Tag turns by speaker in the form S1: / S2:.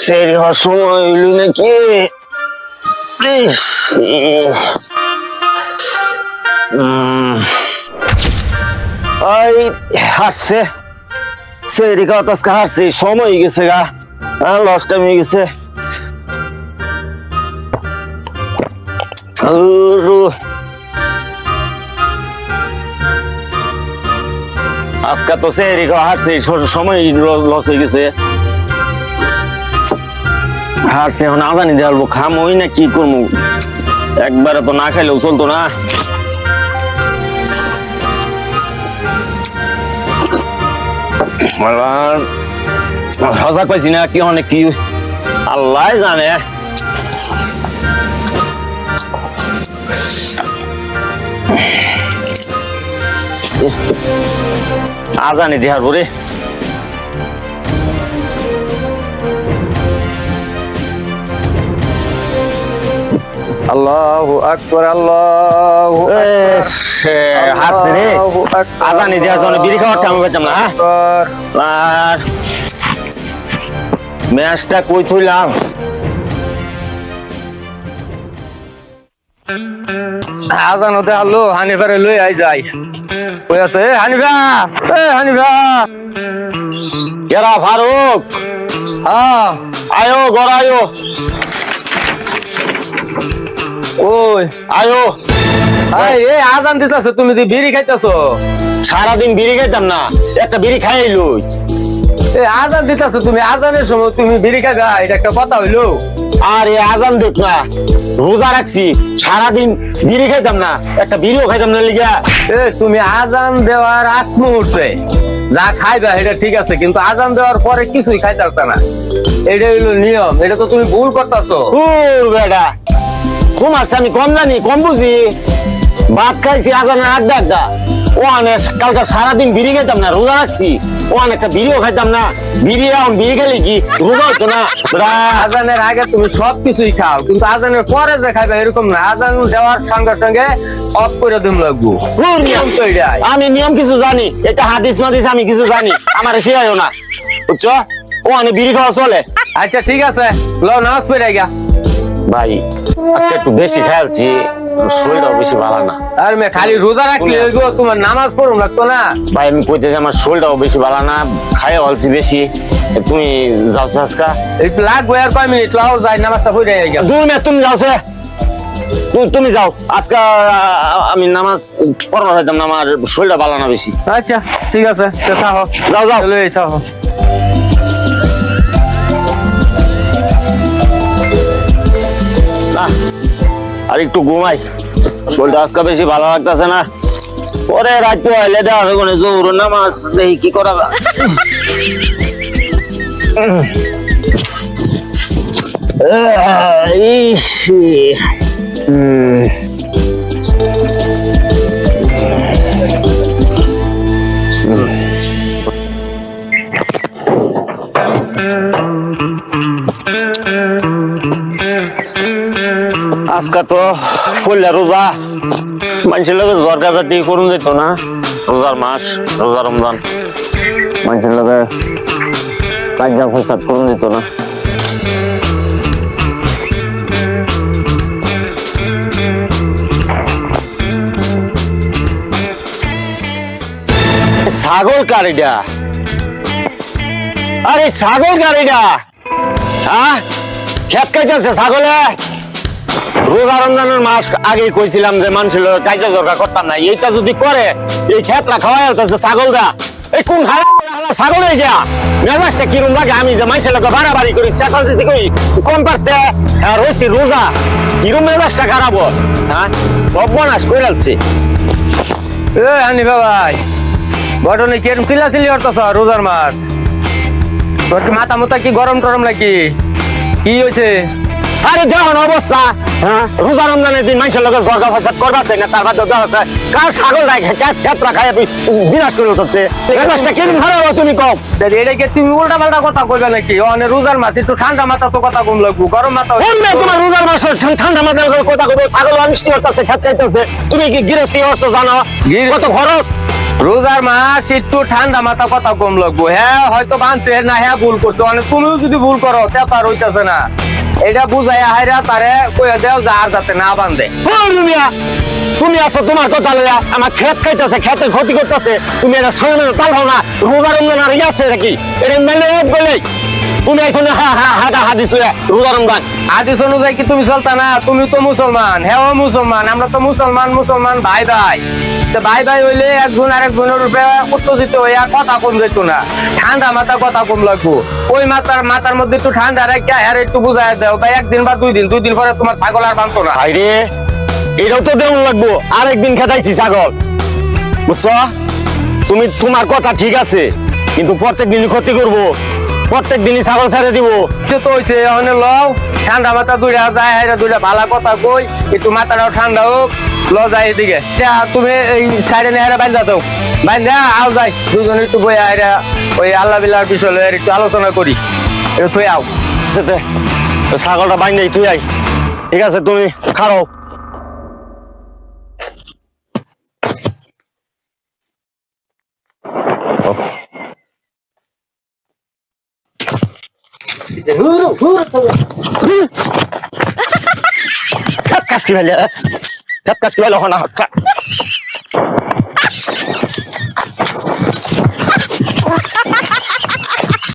S1: সেরি হওয়ার সময় হইল নাকি? ওই হাসছে সেরি খাওয়া তো আজকে হাসছে, সময় হয়ে গেছে গা, লস টাইম হয়ে গেছে। আজকে তো সেরি খাওয়া হাসছে, সময় লস হয়ে গেছে। হারছে এখন আজানি দেওয়ালবো, খামই না কি করবো, একবারে তো না খাইলেও চলতো না। সজাগ পাইছি না কি অনেক কি আল্লাহ জানে। আজানি দেওয়ার পরে
S2: আল্লাহু আকবার, আল্লাহু আকবার।
S1: আজানি দেওয়ার জন্য বিড়ি খাওয়ার আমি পেতাম না। আর ম্যাচটা কই থইলাম?
S2: আজান হতে হারলো, হানিফারে লই আই যাই। কই আছে হানিফা? হানিফা
S1: কেরা ফারুক?
S2: হ্যাঁ
S1: আয়ো ঘর আয়ো,
S2: ওই
S1: আয়ো।
S2: এই আজান দিতেছ, তুমি যে বিড়ি খাইতেছো?
S1: সারাদিন বিড়ি খাইতাম না, একটা বিড়ি খাইলো।
S2: এই আজান দিতেছ তুমি, আজানের সময় তুমি বিড়ি খাইবা, এটা একটা কথা হইলো?
S1: আর এই আজান দেখ না, রোজা রাখছি, সারাদিন বিড়ি খাইতাম না, একটা বিড়িও খাইতাম না লিগা।
S2: তুমি আজান দেওয়ার আগ মুহূর্তে যা খাইবা এটা ঠিক আছে, কিন্তু আজান দেওয়ার পরে কিছুই খাইতে পারতা না, এটা হইলো নিয়ম। এটা তো তুমি ভুল করতেছো।
S1: বেটা তোমার আমি কম জানি, কম বুঝি। ভাত খাইছি আজানের আড্ডা আড্ডা, ও কালকে সারাদিন বিড়ি খাইতাম না, রোজা রাখছি, ও একটা বিড়িও খাইতাম না। বিড়ি এখন বিড়ি খেলে কি রোজা হতো না?
S2: আজানের আগে তুমি সবকিছুই খাও, কিন্তু আজানের পরে যে খাইবা এরকম না। আজান দেওয়ার সঙ্গে সঙ্গে অফ করে দিম লাগবো।
S1: আমি নিয়ম কিছু জানি, এটা হাদিস মাদিস আমি কিছু জানি, আমার শেয়ারও না, বুঝছো? ও অনেক বিড়ি খাওয়া চলে।
S2: আচ্ছা ঠিক আছে, লো নামাজ পড়ে গা।
S1: ভাই আজকে একটু বেশি খেয়ালছি, শরীরটাও বেশি ভালো না।
S2: আর মে খালি রোজা রাখলে তোমার নামাজ পড়ুন লাগতো না?
S1: ভাই আমি কইতেছি আমার শরীরটাও বেশি ভালো না, খাইয়া বলছি বেশি। তুমি যাও আজকা,
S2: একটু লাগবে আর কয় মিনিট, লাও যাই নামাজটা পড়ে গেল।
S1: দূর মে তুমি যাও, তুমি যাও আজকা, আমি নামাজ পড়বার হইতাম না, আমার শরীরটা ভালো না বেশি।
S2: আচ্ছা ঠিক আছে, থাকো,
S1: যাও যাও
S2: থাকো।
S1: আর একটু ঘুমাই, শরীরটা আজকে বেশি ভালো লাগতেছে না। পরে রাত তো আইলে দেওয়া হবে কোনো জোর নামাজ, দেখি কি করা যায়। আজকে তো ফুললে রোজা, মানুষের লোক জ্বর গাজাটি করুন যেত না, রোজার মাস, রোজা রমজান, মানুষের লোকে কাজা ফসাদ করুন যেত না। ছাগল কারিডা, আরে ছাগল কারিডা, হ্যাঁ খেত খাইতেছে ছাগলে। রোজা রমজানের মাস আগে কইছিলাম যে মানুষের কাজে দরকার করতাম না, এইটা যদি করে এই ক্ষেতটা খাওয়াই হতেছে ছাগলটা। এই কোন ছাগল এটা মেজাজটা কিরম লাগে, আমি যে মানুষের লোক বাড়াবাড়ি করি, চেকাল দিতে কই কম পারতে রয়েছি রোজা, কিরম মেজাজটা খারাপ। হ্যাঁ সর্বনাশ করে যাচ্ছে।
S2: হানিফা ভাই, ঘটনা কিরম চিল্লাচিল্লি করতেছ? রোজার মাস, তোর কি মাথা মুথা কি গরম টরম নাকি? কি হয়েছে?
S1: আরে দেখুন অবস্থা, হ্যাঁ রোজা রমজানের দিন মানুষের লোকের জর্গা ফসাদ করবাছে না, তার বাদে কার ছাগল ক্ষেত্রা খাই বিনাশ করে উঠছে। কিরম খারাপ তুমি কম,
S2: এটা কি তুমি উল্টা পাল্টা কথা কইবে নাকি? রোজার মাস একটু ঠান্ডা মাথা তো কথা কম লাগবো, গরম মাথা
S1: তোমার রোজার মাস ঠান্ডা মাথার করে কথা কইবো ছাগল অনিষ্ট করতেছে খেতে খাইতেছে তুমি কি গৃহস্থী অবস্থা জানো কত খরচ
S2: রোজার মাস একটু ঠান্ডা মাথা কথা কম লাগবো হ্যাঁ হয়তো বানছে না হ্যাঁ ভুল করছো মানে তুমিও যদি ভুল করো তা তো আর হইতেছে না এটা বুঝাই হাইরা তারে কইয়া দেও যা আর যাতে না বান্ধে
S1: রুমিয়া তুমি আসো তোমার কথা লইয়া আমার ক্ষেত খাইতেছে খেতের ক্ষতি করতেছে তুমি এটা সময় পারো না রোজা রমজান আর আছে নাকি এটা মেনে বলে তুমি আইসো না হাদা হাদিস লইয়া রোজা রমজান
S2: আদিস অনুযায়ী কি তুমি চলতা না তুমি তো মুসলমান হ্যাঁ মুসলমান আমরা তো মুসলমান ভাই ভাই তো ভাই ভাই হইলে একজন আরেকজনের উপরে উত্তেজিত হইয়া কথা কম যেত না ঠান্ডা মাথা কথা কম লাগবো ওই মাথার মধ্যে একটু ঠান্ডা রেখে আর একটু বুঝাই দাও ভাই একদিন বা দুই দিন পরে তোমার ছাগল আর বাঁধতো না
S1: আরে এটাও তো দেউন লাগবো আরেকদিন খেতাইছি ছাগল বুঝছো তুমি তোমার কথা ঠিক আছে কিন্তু প্রত্যেক দিনই ক্ষতি করবো প্রত্যেক দিনই ছাগল ছেড়ে দিব
S2: তো হইছে অনেক লও ঠান্ডা মাথা দুইটা যায় হাইরা দুইটা ভালো কথা কই একটু মাথাটাও ঠান্ডা হোক ল যায় এদিকে তুমি এই সাইডে নেহারা বান্ধা দাও বান্ধা আও যাই দুজন একটু বই হাইরা ওই আল্লাহ বিল্লাহর বিষয় লয়ে একটু আলোচনা করি একটু তুই আও
S1: যেতে ছাগলটা বাইন্দাই তুই আই ঠিক আছে তুমি খাও কাজ কি ভাইলে কাজ কি ভাইলে হনা